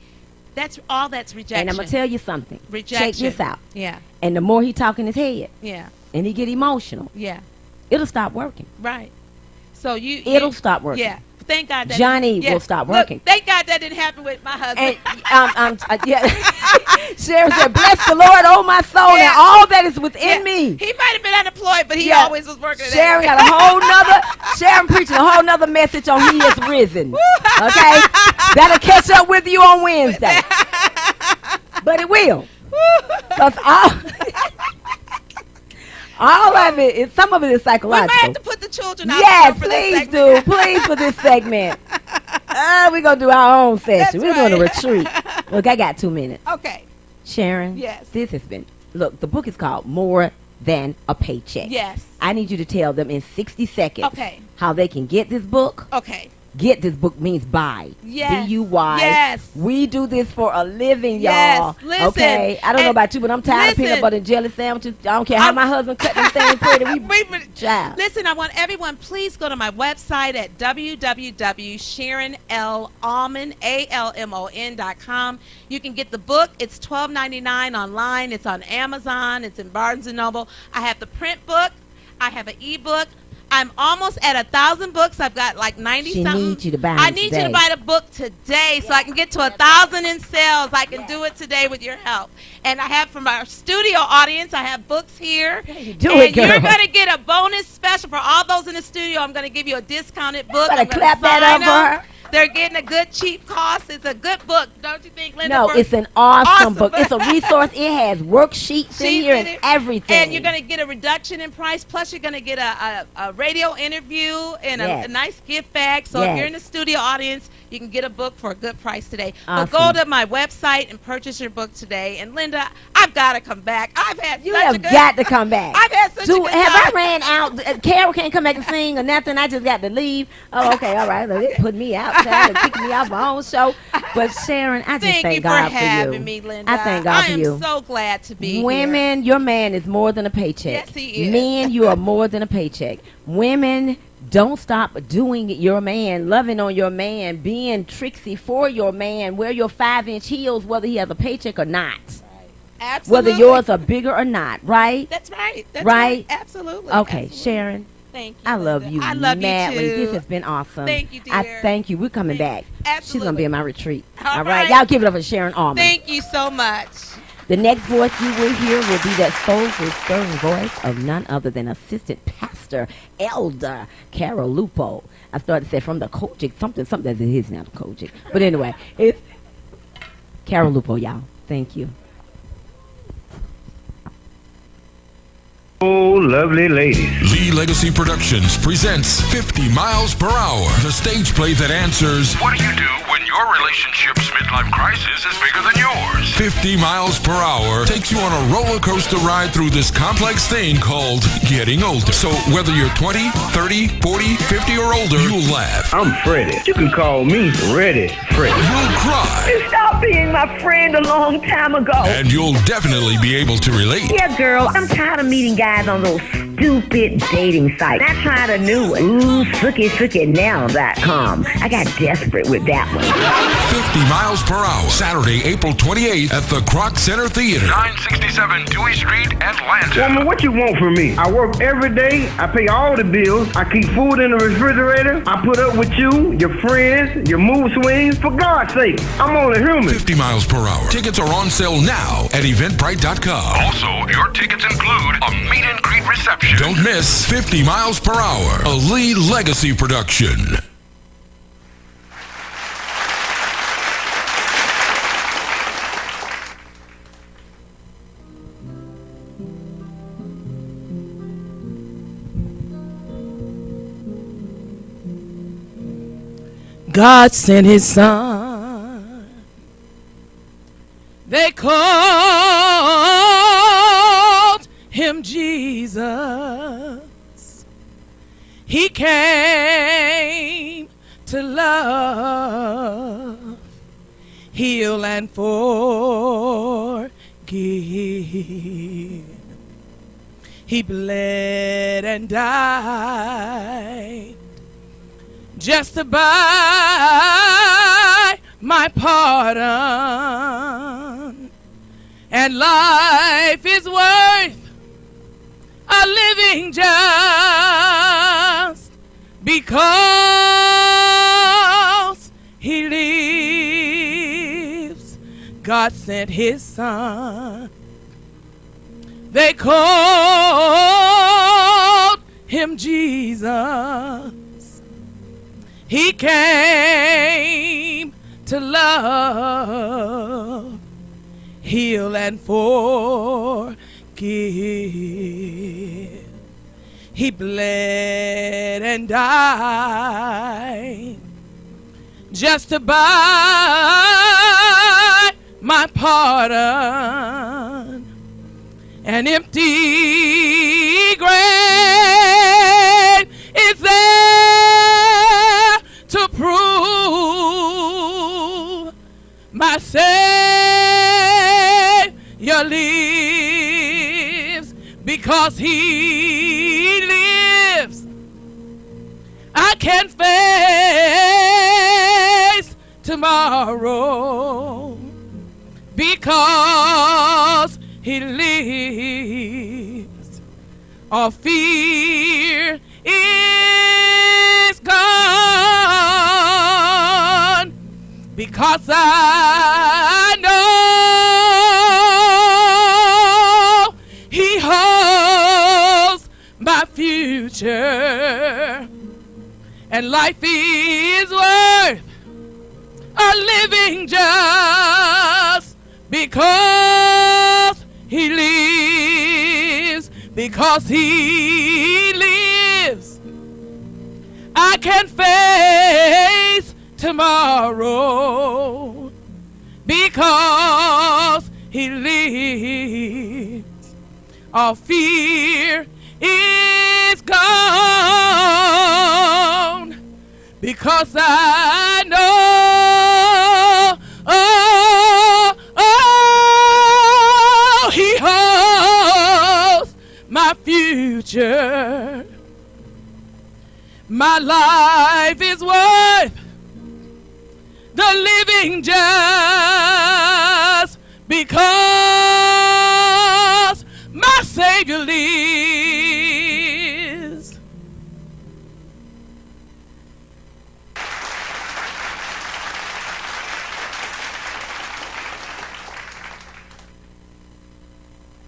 That's all. That's rejection. And I'm gonna tell you something. Rejection. Check this out. Yeah. And the more he talk in his head, Yeah. and he get emotional, Yeah. it'll stop working. Right. So it'll stop working. Yeah. Thank God that Johnny yeah. will stop Look, working. thank God that didn't happen with my husband. And yeah. Sharon said, "Bless the Lord, oh my soul, Yeah. and all that is within Yeah. me." He might have been unemployed, but he Yeah. always was working. Sharon got a whole nother. Sharon preaching a whole nother message on He is risen. Okay, that'll catch up with you on Wednesday. But it will, cause all of it is. Some of it is We might psychological. have to put the children out. Yes, for this please segment. do. Please for this segment. We're going to do our own session. That's We're doing a right. retreat. Look, I got 2 minutes. Okay. Sharon, Yes. this has been, look, the book is called More Than a Paycheck. Yes. I need you to tell them in 60 seconds Okay. how they can get this book. Okay. Get this book means buy. Yes. B-U-Y. Yes. We do this for a living, Yes. y'all. Listen. Okay. I don't know And about you, but I'm tired of peanut listen. butter and jelly sandwiches. I don't care how my husband cut them things pretty. Child. Listen, I want everyone, please go to my website at www.sharonlalmon.com. You can get the book. It's $12.99 online. It's on Amazon. It's in Barnes & Noble. I have the print book. I have an ebook. I'm almost at 1,000 books. I've got like 90 She something. needs you to buy I them need you today. to buy the book today so I can get to 1,000 in sales. I can do it today with your help. And I have from our studio audience, I have books here. do and it, girl. you're going to get a bonus special for all those in the studio. I'm going to give you a discounted book. better I'm gonna clap that sign up for them. her. They're getting a good cheap cost. It's a good book, don't you think, Linda? No, For- it's an awesome Awesome book. book. It's a resource. It has worksheets in Sheets here in and it. everything. And you're going to get a reduction in price. Plus, you're going to get a radio interview and Yes. a nice gift bag. So Yes. if you're in the studio audience, you can get a book for a good price today. Awesome. But go to my website and purchase your book today. And Linda, I've got to come back. I've had You such a have good got to come back. I've had such a good Have time. I ran out? Carol can't come back and sing or nothing. I just got to leave. Oh, okay, all right. They put me out, child, and kicked me off my own show. But Sharon, I just Thank you thank God for having you. me, Linda. I thank God I for am you. so glad to be here. Women, your man is more than a paycheck. Yes, he is. Men, you are more than a paycheck. Women, don't stop doing your man, loving on your man, being tricksy for your man. Wear your 5-inch heels, whether he has a paycheck or not. Absolutely. Whether yours are bigger or not, right? That's right. That's Right? Absolutely. Okay, Absolutely. Sharon, Thank you. I love Linda. you I love madly. you too. This has been awesome. Thank you, I dear. thank you. We're coming Thank back. you. She's going to be in my retreat. All All right. right. Y'all give it up for Sharon Allman. Thank you so much. The next voice you will hear will be that soulful, stirring voice of none other than Assistant Pastor Elder Carol Lupo. I started to say from the Kojic, something that is now the Kojic. But anyway, it's Carol Lupo, y'all. Thank you. Oh, lovely ladies. Lee Legacy Productions presents 50 Miles Per Hour, the stage play that answers, What do you do when your relationship's midlife crisis is bigger than yours? 50 Miles Per Hour takes you on a roller coaster ride through this complex thing called getting older. So whether you're 20, 30, 40, 50 or older, you'll laugh, I'm Freddie. You can call me Freddie. you'll cry, Stop being my friend a long time ago. and you'll definitely be able to relate. Yeah, girl, I'm tired of meeting guys on those stupid dating sites. I tried a new one. SookySookyNow.com. I got desperate with that one. 50 miles per hour. Saturday, April 28th at the Kroc Center Theater. 967 Dewey Street, Atlanta. Woman, what you want from me? I work every day. I pay all the bills. I keep food in the refrigerator. I put up with you, your friends, your mood swings. For God's sake, I'm only human. 50 miles per hour. Tickets are on sale now at eventbrite.com. Also, your tickets include a meet and greet reception. Don't miss 50 miles per hour, a Lee Legacy production. God sent his son. They called him Jesus. He came to love, heal, and forgive. He bled and died just to buy my pardon. And life is worth a living just because he lives. God sent his son. They called him Jesus. He came to love, heal, and forgive. He bled and died just to buy my pardon. An empty grave is there to prove my Savior lives. Because he lives, I can face tomorrow. Because he lives, all fear is gone. Because I know he holds my future, and life is worth a living just because he lives. Because he lives, I can face tomorrow. Because he lives, all fear is gone. Because I know, he holds my future. My life is worth the living just because my Savior lives.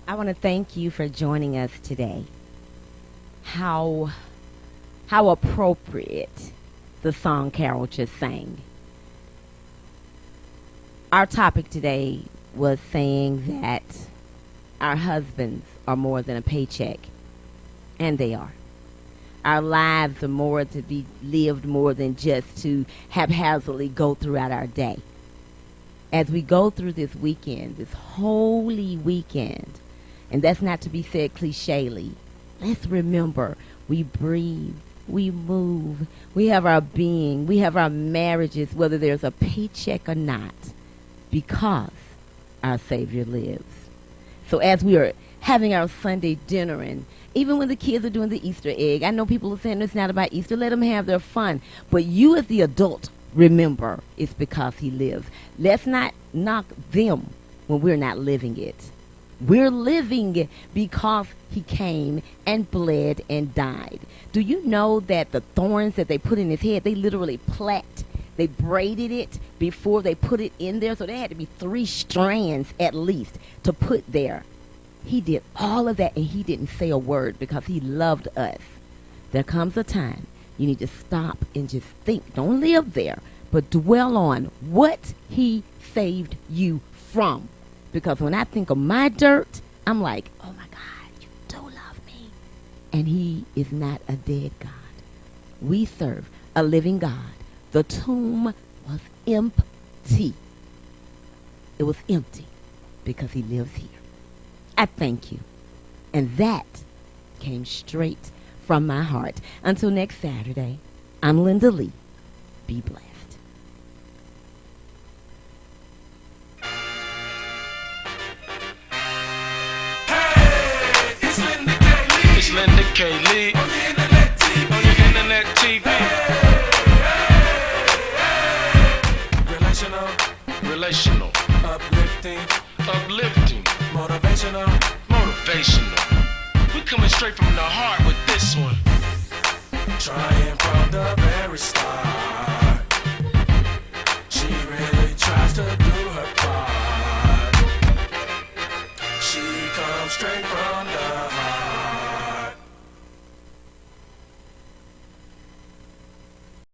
I want to thank you for joining us today. How appropriate the song Carol just sang. Our topic today was saying that our husbands are more than a paycheck, and they are. Our lives are more to be lived more than just to haphazardly go throughout our day. As we go through this weekend, this holy weekend, and that's not to be said clichely, let's remember we breathe, we move, we have our being, we have our marriages, whether there's a paycheck or not, because our Savior lives. So as we are having our Sunday dinner, and even when the kids are doing the Easter egg, I know people are saying it's not about Easter. Let them have their fun. But you as the adult, remember, it's because he lives. Let's not knock them when we're not living it. We're living because he came and bled and died. Do you know that the thorns that they put in his head, they literally they braided it before they put it in there? So there had to be 3 strands at least to put there. He did all of that, and he didn't say a word because he loved us. There comes a time you need to stop and just think. Don't live there, but dwell on what he saved you from. Because when I think of my dirt, I'm like, oh my God, you do love me. And he is not a dead God. We serve a living God. The tomb was empty. It was empty because he lives here. I thank you. And that came straight from my heart. Until next Saturday, I'm Linda Lee. Be blessed. It's Linda K. Lee on the internet TV. Relational, uplifting, motivational. We coming straight from the heart with this one. Trying from the very start. She really tries to do her part. She comes straight from the